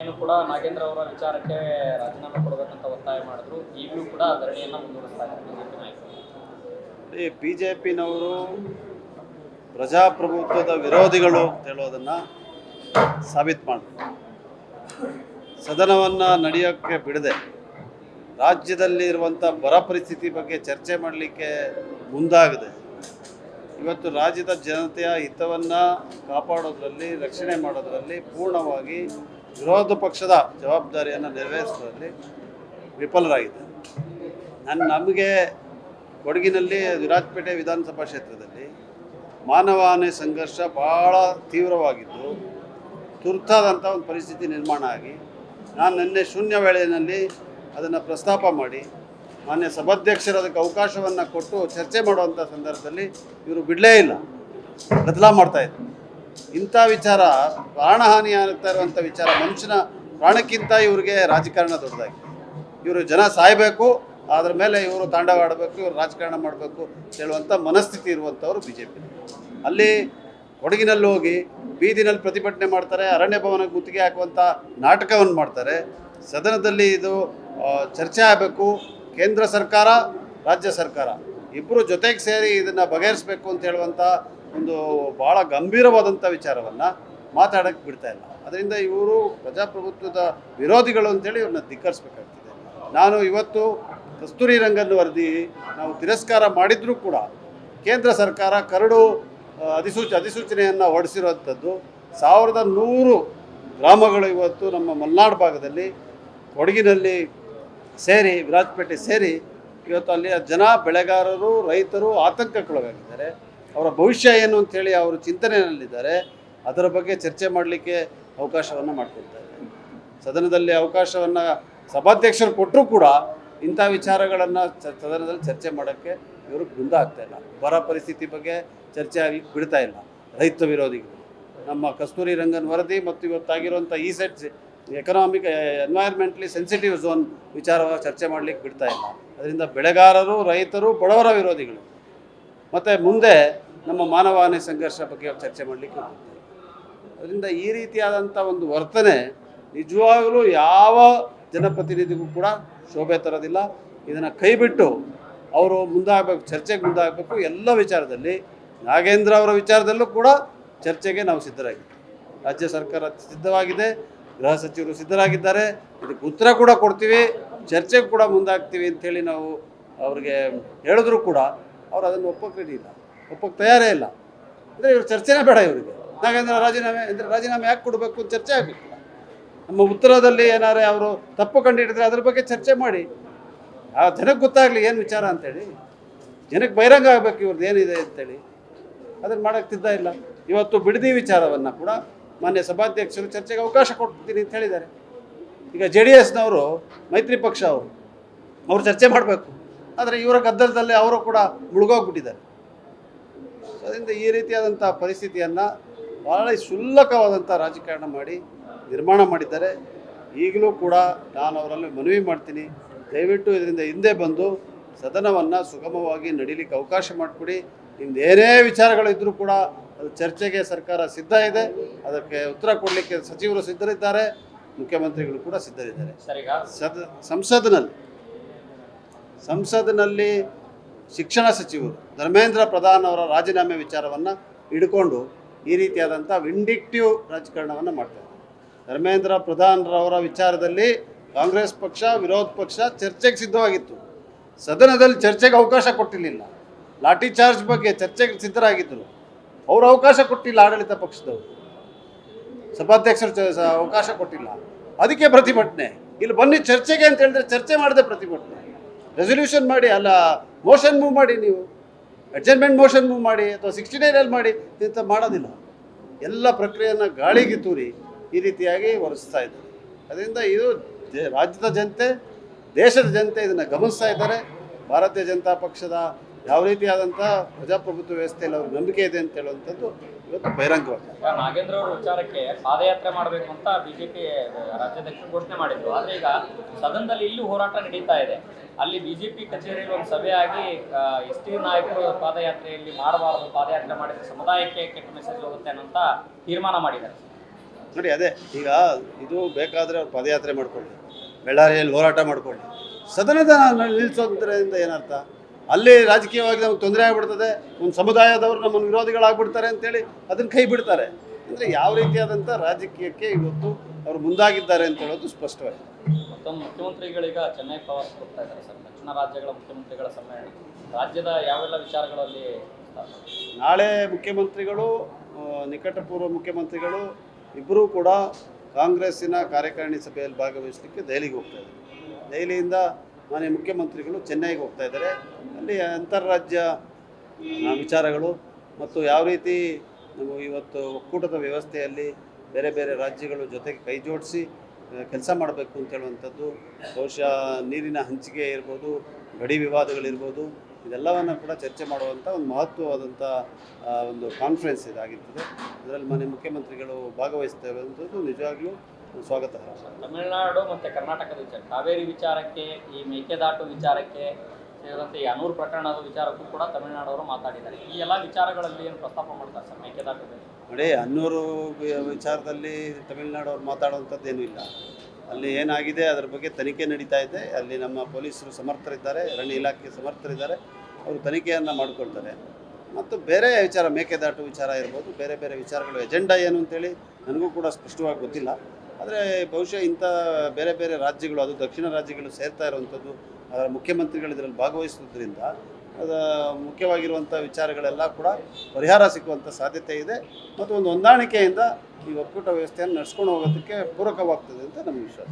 ಏನು ಕೂಡ ನಾಗೇಂದ್ರ ಅವರ ವಿಚಾರಕ್ಕೆ ರಾಜೀನಾಮೆ ಕೊಡಬೇಕಂತ ಒತ್ತಾಯ ಮಾಡಿದ್ರು. ಈಗಲೂ ಕೂಡ ಧರಣಿಯನ್ನು ಮುಂದುವರಿಸ್ತಾ ಇದ್ದಾರೆ ಬಿಜೆಪಿ ನಾಯಕರು. ಈ ಬಿಜೆಪಿನವರು ಪ್ರಜಾಪ್ರಭುತ್ವದ ವಿರೋಧಿಗಳು ಅಂತ ಹೇಳೋದನ್ನು ಸಾಬೀತು ಮಾಡಬೇಕು. ಸದನವನ್ನು ನಡೆಯೋಕ್ಕೆ ಬಿಡದೆ ರಾಜ್ಯದಲ್ಲಿ ಇರುವಂಥ ಬರ ಪರಿಸ್ಥಿತಿ ಬಗ್ಗೆ ಚರ್ಚೆ ಮಾಡಲಿಕ್ಕೆ ಮುಂದಾಗದೆ ಇವತ್ತು ರಾಜ್ಯದ ಜನತೆಯ ಹಿತವನ್ನು ಕಾಪಾಡೋದ್ರಲ್ಲಿ, ರಕ್ಷಣೆ ಮಾಡೋದರಲ್ಲಿ ಪೂರ್ಣವಾಗಿ ವಿರೋಧ ಪಕ್ಷದ ಜವಾಬ್ದಾರಿಯನ್ನು ನೆರವೇರಿಸುವುದರಲ್ಲಿ ವಿಫಲರಾಗಿದೆ. ನಮಗೆ ಕೊಡಗಿನಲ್ಲಿ ವಿರಾಜಪೇಟೆ ವಿಧಾನಸಭಾ ಕ್ಷೇತ್ರದಲ್ಲಿ ಮಾನವಹಾನಿ ಸಂಘರ್ಷ ಭಾಳ ತೀವ್ರವಾಗಿದ್ದು ತುರ್ತಾದಂಥ ಒಂದು ಪರಿಸ್ಥಿತಿ ನಿರ್ಮಾಣ ಆಗಿ ನಾನು ನಿನ್ನೆ ಶೂನ್ಯ ವೇಳೆಯಲ್ಲಿ ಅದನ್ನು ಪ್ರಸ್ತಾಪ ಮಾಡಿ ಮಾನ್ಯ ಸಭಾಧ್ಯಕ್ಷರು ಅದಕ್ಕೆ ಅವಕಾಶವನ್ನು ಕೊಟ್ಟು ಚರ್ಚೆ ಮಾಡುವಂಥ ಸಂದರ್ಭದಲ್ಲಿ ಇವರು ಬಿಡಲೇ ಇಲ್ಲ, ಗದ್ದಲ ಮಾಡ್ತಾಯಿದ್ರು. ಇಂಥ ವಿಚಾರ, ಪ್ರಾಣಹಾನಿ ಆಗ್ತಾ ಇರುವಂಥ ವಿಚಾರ, ಮನುಷ್ಯನ ಪ್ರಾಣಕ್ಕಿಂತ ಇವರಿಗೆ ರಾಜಕಾರಣ ದೊಡ್ಡದಾಗಿದೆ. ಇವರು ಜನ ಸಾಯಬೇಕು, ಅದ್ರ ಮೇಲೆ ಇವರು ತಾಂಡವಾಡಬೇಕು, ಇವರು ರಾಜಕಾರಣ ಮಾಡಬೇಕು ಹೇಳುವಂಥ ಮನಸ್ಥಿತಿ ಇರುವಂಥವ್ರು ಬಿ ಜೆ ಪಿ. ಅಲ್ಲಿ ಕೊಡಗಿನಲ್ಲಿ ಹೋಗಿ ಬೀದಿನಲ್ಲಿ ಪ್ರತಿಭಟನೆ ಮಾಡ್ತಾರೆ, ಅರಣ್ಯ ಭವನಕ್ಕೆ ಗುತ್ತಿಗೆ ಹಾಕುವಂಥ ನಾಟಕವನ್ನು ಮಾಡ್ತಾರೆ. ಸದನದಲ್ಲಿ ಇದು ಚರ್ಚೆ ಆಗಬೇಕು, ಕೇಂದ್ರ ಸರ್ಕಾರ ರಾಜ್ಯ ಸರ್ಕಾರ ಇಬ್ಬರು ಜೊತೆಗೆ ಸೇರಿ ಇದನ್ನು ಬಗೆಹರಿಸಬೇಕು ಅಂತ ಹೇಳುವಂಥ ಒಂದು ಭಾಳ ಗಂಭೀರವಾದಂಥ ವಿಚಾರವನ್ನು ಮಾತಾಡೋಕ್ಕೆ ಬಿಡ್ತಾ ಇಲ್ಲ. ಅದರಿಂದ ಇವರು ಪ್ರಜಾಪ್ರಭುತ್ವದ ವಿರೋಧಿಗಳು ಅಂತೇಳಿ ಇವ್ರನ್ನ ಧಿಕ್ಕರಿಸಬೇಕಾಗ್ತದೆ. ನಾನು ಇವತ್ತು ಕಸ್ತೂರಿ ರಂಗನ್ ವರದಿ ನಾವು ತಿರಸ್ಕಾರ ಮಾಡಿದರೂ ಕೂಡ ಕೇಂದ್ರ ಸರ್ಕಾರ ಕರಡು ಅಧಿಸೂಚನೆಯನ್ನು ಹೊರಡಿಸಿರುವಂಥದ್ದು 1100 ಗ್ರಾಮಗಳು ಇವತ್ತು ನಮ್ಮ ಮಲೆನಾಡು ಭಾಗದಲ್ಲಿ ಕೊಡಗಿನಲ್ಲಿ ಸೇರಿ, ವಿರಾಜಪೇಟೆ ಸೇರಿ ಇವತ್ತು ಅಲ್ಲಿಯ ಜನ, ಬೆಳೆಗಾರರು, ರೈತರು ಆತಂಕಕ್ಕೊಳಗಾಗಿದ್ದಾರೆ. ಅವರ ಭವಿಷ್ಯ ಏನು ಅಂಥೇಳಿ ಅವರು ಚಿಂತನೆಯಲ್ಲಿದ್ದಾರೆ. ಅದರ ಬಗ್ಗೆ ಚರ್ಚೆ ಮಾಡಲಿಕ್ಕೆ ಅವಕಾಶವನ್ನು ಮಾಡಿಕೊಡ್ತಾರೆ. ಸದನದಲ್ಲಿ ಅವಕಾಶವನ್ನು ಸಭಾಧ್ಯಕ್ಷರು ಕೊಟ್ಟರೂ ಕೂಡ ಇಂಥ ವಿಚಾರಗಳನ್ನು ಸದನದಲ್ಲಿ ಚರ್ಚೆ ಮಾಡೋಕ್ಕೆ ಇವರು ಮುಂದಾಗ್ತಾ ಇಲ್ಲ. ಬರ ಪರಿಸ್ಥಿತಿ ಬಗ್ಗೆ ಚರ್ಚೆ ಆಗಲಿಕ್ಕೆ ಬಿಡ್ತಾ ಇಲ್ಲ ರೈತ ವಿರೋಧಿಗಳು. ನಮ್ಮ ಕಸ್ತೂರಿ ರಂಗನ್ ವರದಿ ಮತ್ತು ಇವತ್ತಾಗಿರುವಂಥ ಸೆಟ್ ಎಕನಾಮಿಕ್ ಎನ್ವೈರ್ಮೆಂಟ್ಲಿ ಸೆನ್ಸಿಟಿವ್ ಝೋನ್ ವಿಚಾರವಾಗಿ ಚರ್ಚೆ ಮಾಡಲಿಕ್ಕೆ ಬಿಡ್ತಾ ಇಲ್ಲ. ಅದರಿಂದ ಬೆಳೆಗಾರರು, ರೈತರು, ಬಡವರ ವಿರೋಧಿಗಳು. ಮತ್ತು ಮುಂದೆ ನಮ್ಮ ಮಾನವಹಾನಿ ಸಂಘರ್ಷ ಬಗ್ಗೆ ಚರ್ಚೆ ಮಾಡಲಿಕ್ಕೆ ಹೋಗ್ತಾರೆ. ಅದರಿಂದ ಈ ರೀತಿಯಾದಂಥ ಒಂದು ವರ್ತನೆ ನಿಜವಾಗಲೂ ಯಾವ ಜನಪ್ರತಿನಿಧಿಗೂ ಕೂಡ ಶೋಭೆ ತರೋದಿಲ್ಲ. ಇದನ್ನು ಕೈಬಿಟ್ಟು ಅವರು ಮುಂದಾಗಬೇಕು, ಚರ್ಚೆಗೆ ಮುಂದಾಗಬೇಕು. ಎಲ್ಲ ವಿಚಾರದಲ್ಲಿ, ನಾಗೇಂದ್ರ ಅವರ ವಿಚಾರದಲ್ಲೂ ಕೂಡ ಚರ್ಚೆಗೆ ನಾವು ಸಿದ್ಧರಾಗಿದ್ದೀವಿ. ರಾಜ್ಯ ಸರ್ಕಾರ ಸಿದ್ಧವಾಗಿದೆ, ಗೃಹ ಸಚಿವರು ಸಿದ್ಧರಾಗಿದ್ದಾರೆ. ಇದಕ್ಕೆ ಉತ್ತರ ಕೂಡ ಕೊಡ್ತೀವಿ, ಚರ್ಚೆಗೆ ಕೂಡ ಮುಂದಾಗ್ತೀವಿ ಅಂಥೇಳಿ ನಾವು ಅವ್ರಿಗೆ ಹೇಳಿದ್ರು ಕೂಡ ಅವರು ಅದನ್ನು ಒಪ್ಪಕ್ಕೆ ತಯಾರೇ ಇಲ್ಲ. ಅಂದರೆ ಇವರು ಚರ್ಚೆನೇ ಬೇಡ ಇವರಿಗೆ. ನಾಗೇಂದ್ರ ರಾಜೀನಾಮೆ ಅಂದರೆ ರಾಜೀನಾಮೆ ಯಾಕೆ ಕೊಡಬೇಕು, ಚರ್ಚೆ ಆಗಬೇಕಿಲ್ಲ. ನಮ್ಮ ಉತ್ತರದಲ್ಲಿ ಏನಾರೇ ಅವರು ತಪ್ಪು ಕಂಡುಹಿಡಿದ್ರೆ ಅದ್ರ ಬಗ್ಗೆ ಚರ್ಚೆ ಮಾಡಿ, ಆ ಜನಕ್ಕೆ ಗೊತ್ತಾಗಲಿ ಏನು ವಿಚಾರ ಅಂತೇಳಿ, ಜನಕ್ಕೆ ಬಹಿರಂಗ ಆಗಬೇಕು ಇವ್ರದ್ದು ಏನಿದೆ ಅಂತೇಳಿ. ಅದನ್ನು ಮಾಡೋಕ್ಕೆ ಸಿದ್ಧ ಇಲ್ಲ. ಇವತ್ತು ಬಿಡದಿ ವಿಚಾರವನ್ನು ಕೂಡ ಮಾನ್ಯ ಸಭಾಧ್ಯಕ್ಷರು ಚರ್ಚೆಗೆ ಅವಕಾಶ ಕೊಡ್ತೀನಿ ಅಂತ ಹೇಳಿದ್ದಾರೆ. ಈಗ JDS ಮೈತ್ರಿ ಪಕ್ಷ ಅವರು ಚರ್ಚೆ ಮಾಡಬೇಕು, ಆದರೆ ಇವರ ಗದ್ದಲದಲ್ಲಿ ಅವರು ಕೂಡ ಮುಳುಗೋಗ್ಬಿಟ್ಟಿದ್ದಾರೆ. ಅದರಿಂದ ಈ ರೀತಿಯಾದಂಥ ಪರಿಸ್ಥಿತಿಯನ್ನು ಭಾಳ ಕ್ಷುಲ್ಲಕವಾದಂಥ ರಾಜಕಾರಣ ಮಾಡಿ ನಿರ್ಮಾಣ ಮಾಡಿದ್ದಾರೆ. ಈಗಲೂ ಕೂಡ ನಾನು ಅವರಲ್ಲಿ ಮನವಿ ಮಾಡ್ತೀನಿ, ದಯವಿಟ್ಟು ಇದರಿಂದ ಹಿಂದೆ ಬಂದು ಸದನವನ್ನು ಸುಗಮವಾಗಿ ನಡೀಲಿಕ್ಕೆ ಅವಕಾಶ ಮಾಡಿಕೊಡಿ. ನಿಮ್ದು ಏನೇ ವಿಚಾರಗಳಿದ್ದರೂ ಕೂಡ ಅದು ಚರ್ಚೆಗೆ ಸರ್ಕಾರ ಸಿದ್ಧ ಇದೆ. ಅದಕ್ಕೆ ಉತ್ತರ ಕೊಡಲಿಕ್ಕೆ ಸಚಿವರು ಸಿದ್ಧರಿದ್ದಾರೆ, ಮುಖ್ಯಮಂತ್ರಿಗಳು ಕೂಡ ಸಿದ್ಧರಿದ್ದಾರೆ. ಸಂಸತ್ತಿನಲ್ಲಿ ಶಿಕ್ಷಣ ಸಚಿವರು ಧರ್ಮೇಂದ್ರ ಪ್ರಧಾನ್ ಅವರ ರಾಜೀನಾಮೆ ವಿಚಾರವನ್ನು ಹಿಡ್ಕೊಂಡು ಈ ರೀತಿಯಾದಂಥ ವಿಂಡಿಕ್ಟಿವ್ ರಾಜಕಾರಣವನ್ನು ಮಾಡ್ತಾರೆ. ಧರ್ಮೇಂದ್ರ ಪ್ರಧಾನ್ರವರ ವಿಚಾರದಲ್ಲಿ ಕಾಂಗ್ರೆಸ್ ಪಕ್ಷ, ವಿರೋಧ ಪಕ್ಷ ಚರ್ಚೆಗೆ ಸಿದ್ಧವಾಗಿತ್ತು. ಸದನದಲ್ಲಿ ಚರ್ಚೆಗೆ ಅವಕಾಶ ಕೊಟ್ಟಿರಲಿಲ್ಲ. ಲಾಠಿ ಚಾರ್ಜ್ ಬಗ್ಗೆ ಚರ್ಚೆಗೆ ಸಿದ್ಧರಾಗಿದ್ದರು, ಅವರು ಅವಕಾಶ ಕೊಟ್ಟಿಲ್ಲ. ಆಡಳಿತ ಪಕ್ಷದವರು, ಸಭಾಧ್ಯಕ್ಷರು ಅವಕಾಶ ಕೊಟ್ಟಿಲ್ಲ. ಅದಕ್ಕೆ ಪ್ರತಿಭಟನೆ. ಇಲ್ಲಿ ಬನ್ನಿ ಚರ್ಚೆಗೆ ಅಂತ ಹೇಳಿದ್ರೆ ಚರ್ಚೆ ಮಾಡದೆ ಪ್ರತಿಭಟನೆ. ರೆಸೊಲ್ಯೂಷನ್ ಮಾಡಿ, ಅಲ್ಲ ಮೋಷನ್ ಮೂವ್ ಮಾಡಿ, ನೀವು ಅಡ್ಜರ್ಮೆಂಟ್ ಮೋಷನ್ ಮೂವ್ ಮಾಡಿ ಅಥವಾ 69 ಮಾಡಿ ಇಂಥ ಮಾಡೋದಿಲ್ಲ. ಎಲ್ಲ ಪ್ರಕ್ರಿಯೆಯನ್ನು ಗಾಳಿಗೆ ತೂರಿ ಈ ರೀತಿಯಾಗಿ ಹೊರಿಸ್ತಾ ಇದ್ದಾರೆ. ಅದರಿಂದ ಇದು ರಾಜ್ಯದ ಜನತೆ, ದೇಶದ ಜನತೆ ಇದನ್ನು ಗಮನಿಸ್ತಾ ಇದ್ದಾರೆ. ಭಾರತೀಯ ಜನತಾ ಪಕ್ಷದ ಯಾವ ರೀತಿಯಾದಂಥ ಪ್ರಜಾಪ್ರಭುತ್ವ ವ್ಯವಸ್ಥೆಯಲ್ಲಿ ಅವ್ರಿಗೆ ನಂಬಿಕೆ ಇದೆ ಅಂತ ಹೇಳುವಂಥದ್ದು ಇವತ್ತು ಬಹಿರಂಗವಾಗಿದೆ. ನಾಗೇಂದ್ರ ಅವರ ವಿಚಾರಕ್ಕೆ ಪಾದಯಾತ್ರೆ ಮಾಡಬೇಕು ಅಂತ ಬಿಜೆಪಿ ರಾಜ್ಯಾಧ್ಯಕ್ಷರು ಘೋಷಣೆ ಮಾಡಿದ್ರು. ಆದರೆ ಈಗ ಸದನದಲ್ಲಿ ಇಲ್ಲೂ ಹೋರಾಟ ನಡೀತಾ ಇದೆ. ಅಲ್ಲಿ ಬಿಜೆಪಿ ಕಚೇರಿಯಲ್ಲಿ ಒಂದು ಸಭೆ ಆಗಿ ಎಸ್ ಟಿ ನಾಯಕರು ಪಾದಯಾತ್ರೆಯಲ್ಲಿ ಮಾಡಬಾರದು, ಪಾದಯಾತ್ರೆ ಮಾಡಿದರೆ ಸಮುದಾಯಕ್ಕೆ ಕೆಟ್ಟ ಮೆಸೇಜ್ ಹೋಗುತ್ತೆ ಅಂತ ತೀರ್ಮಾನ ಮಾಡಿದ್ದಾರೆ. ನೋಡಿ ಅದೇ ಈಗ ಇದು ಬೇಕಾದರೆ ಅವ್ರು ಪದಯಾತ್ರೆ ಮಾಡ್ಕೊಳ್ಳಿ, ಬೆಳ್ಳಾರಿಯಲ್ಲಿ ಹೋರಾಟ ಮಾಡ್ಕೊಳ್ಳಿ, ಸದನದ ನಿಲ್ಲಿಸೋದ್ರಿಂದ ಏನರ್ಥ? ಅಲ್ಲಿ ರಾಜಕೀಯವಾಗಿ ನಮ್ಗೆ ತೊಂದರೆ ಆಗ್ಬಿಡ್ತದೆ, ಒಂದು ಸಮುದಾಯದವರು ನಮ್ಮನ್ನು ವಿರೋಧಿಗಳಾಗ್ಬಿಡ್ತಾರೆ ಅಂತೇಳಿ ಅದನ್ನು ಕೈ ಬಿಡ್ತಾರೆ. ಅಂದರೆ ಯಾವ ರೀತಿಯಾದಂಥ ರಾಜಕೀಯಕ್ಕೆ ಇವತ್ತು ಅವರು ಮುಂದಾಗಿದ್ದಾರೆ ಅಂತ ಹೇಳೋದು ಸ್ಪಷ್ಟವಾಗಿದೆ. ಮತ್ತೊಂದು ಮುಖ್ಯಮಂತ್ರಿಗಳೀಗ ಚೆನ್ನೈ ಪ್ರವಾಸ ಹೋಗ್ತಾ ಇದ್ದಾರೆ ಸರ್, ದಕ್ಷಿಣ ರಾಜ್ಯಗಳ ಮುಖ್ಯಮಂತ್ರಿಗಳ ಸಮ್ಮೇಳನ. ರಾಜ್ಯದ ಯಾವೆಲ್ಲ ವಿಚಾರಗಳಲ್ಲಿ ನಾಳೆ ಮುಖ್ಯಮಂತ್ರಿಗಳು, ನಿಕಟಪೂರ್ವ ಮುಖ್ಯಮಂತ್ರಿಗಳು ಇಬ್ಬರೂ ಕೂಡ ಕಾಂಗ್ರೆಸ್ಸಿನ ಕಾರ್ಯಕಾರಿಣಿ ಸಭೆಯಲ್ಲಿ ಭಾಗವಹಿಸಲಿಕ್ಕೆ ದೆಹಲಿಗೆ ಹೋಗ್ತಾ ಇದ್ದಾರೆ. ದೆಹಲಿಯಿಂದ ಮಾನ್ಯ ಮುಖ್ಯಮಂತ್ರಿಗಳು ಚೆನ್ನೈಗೆ ಹೋಗ್ತಾ ಇದ್ದಾರೆ. ಅಲ್ಲಿ ಅಂತಾರಾಜ್ಯ ವಿಚಾರಗಳು ಮತ್ತು ಯಾವ ರೀತಿ ನಾವು ಇವತ್ತು ಒಕ್ಕೂಟದ ವ್ಯವಸ್ಥೆಯಲ್ಲಿ ಬೇರೆ ಬೇರೆ ರಾಜ್ಯಗಳು ಜೊತೆಗೆ ಕೈ ಜೋಡಿಸಿ ಕೆಲಸ ಮಾಡಬೇಕು ಅಂತ ಹೇಳುವಂಥದ್ದು, ಬಹುಶಃ ನೀರಿನ ಹಂಚಿಕೆ ಇರ್ಬೋದು, ಗಡಿ ವಿವಾದಗಳಿರ್ಬೋದು, ಇದೆಲ್ಲವನ್ನು ಕೂಡ ಚರ್ಚೆ ಮಾಡುವಂಥ ಒಂದು ಮಹತ್ವವಾದಂಥ ಒಂದು ಕಾನ್ಫರೆನ್ಸ್ ಇದಾಗಿರ್ತದೆ. ಅದರಲ್ಲಿ ಮಾನ್ಯ ಮುಖ್ಯಮಂತ್ರಿಗಳು ಭಾಗವಹಿಸ್ತೇವೆ ಅನ್ನೋದು ನಿಜವಾಗ್ಲೂ ಸ್ವಾಗತ. ತಮಿಳುನಾಡು ಮತ್ತು ಕರ್ನಾಟಕದ ವಿಚಾರ, ಕಾವೇರಿ ವಿಚಾರಕ್ಕೆ, ಈ ಮೇಕೆದಾಟು ವಿಚಾರಕ್ಕೆ ಸೇರಿದಂತೆ ಈ ಅನೂರು ಪ್ರಕರಣದ ವಿಚಾರಕ್ಕೂ ಕೂಡ ತಮಿಳುನಾಡವರು ಮಾತಾಡಿದ್ದಾರೆ. ಈ ಎಲ್ಲ ವಿಚಾರಗಳಲ್ಲಿ ಏನು ಪ್ರಸ್ತಾಪ ಮಾಡ್ತಾರೆ ಸರ್ ಮೇಕೆದಾಟು? ನೋಡಿ, ಅನ್ನೂರು ವಿಚಾರದಲ್ಲಿ ತಮಿಳುನಾಡವ್ರು ಮಾತಾಡುವಂಥದ್ದೇನೂ ಇಲ್ಲ. ಅಲ್ಲಿ ಏನಾಗಿದೆ ಅದರ ಬಗ್ಗೆ ತನಿಖೆ ನಡೀತಾ ಇದೆ. ಅಲ್ಲಿ ನಮ್ಮ ಪೊಲೀಸರು ಸಮರ್ಥರಿದ್ದಾರೆ, ಅರಣ್ಯ ಇಲಾಖೆ ಸಮರ್ಥರಿದ್ದಾರೆ, ಅವರು ತನಿಖೆಯನ್ನು ಮಾಡಿಕೊಳ್ತಾರೆ. ಮತ್ತು ಬೇರೆ ವಿಚಾರ, ಮೇಕೆದಾಟು ವಿಚಾರ ಇರ್ಬೋದು, ಬೇರೆ ಬೇರೆ ವಿಚಾರಗಳು ಎಜೆಂಡಾ ಏನು ಅಂತೇಳಿ ನನಗೂ ಕೂಡ ಸ್ಪಷ್ಟವಾಗಿ ಗೊತ್ತಿಲ್ಲ. ಆದರೆ ಬಹುಶಃ ಇಂಥ ಬೇರೆ ಬೇರೆ ರಾಜ್ಯಗಳು, ಅದು ದಕ್ಷಿಣ ರಾಜ್ಯಗಳು ಸೇರ್ತಾ ಇರುವಂಥದ್ದು, ಅದರ ಮುಖ್ಯಮಂತ್ರಿಗಳು ಇದರಲ್ಲಿ ಭಾಗವಹಿಸುವುದರಿಂದ ಮುಖ್ಯವಾಗಿರುವಂಥ ವಿಚಾರಗಳೆಲ್ಲ ಕೂಡ ಪರಿಹಾರ ಸಿಕ್ಕುವಂಥ ಸಾಧ್ಯತೆ ಇದೆ ಮತ್ತು ಒಂದು ಹೊಂದಾಣಿಕೆಯಿಂದ ಈ ಒಕ್ಕೂಟ ವ್ಯವಸ್ಥೆಯನ್ನು ನಡೆಸ್ಕೊಂಡು ಹೋಗೋದಕ್ಕೆ ಪೂರಕವಾಗ್ತದೆ ಅಂತ ನಮ್ಮ ವಿಶ್ವಾಸ.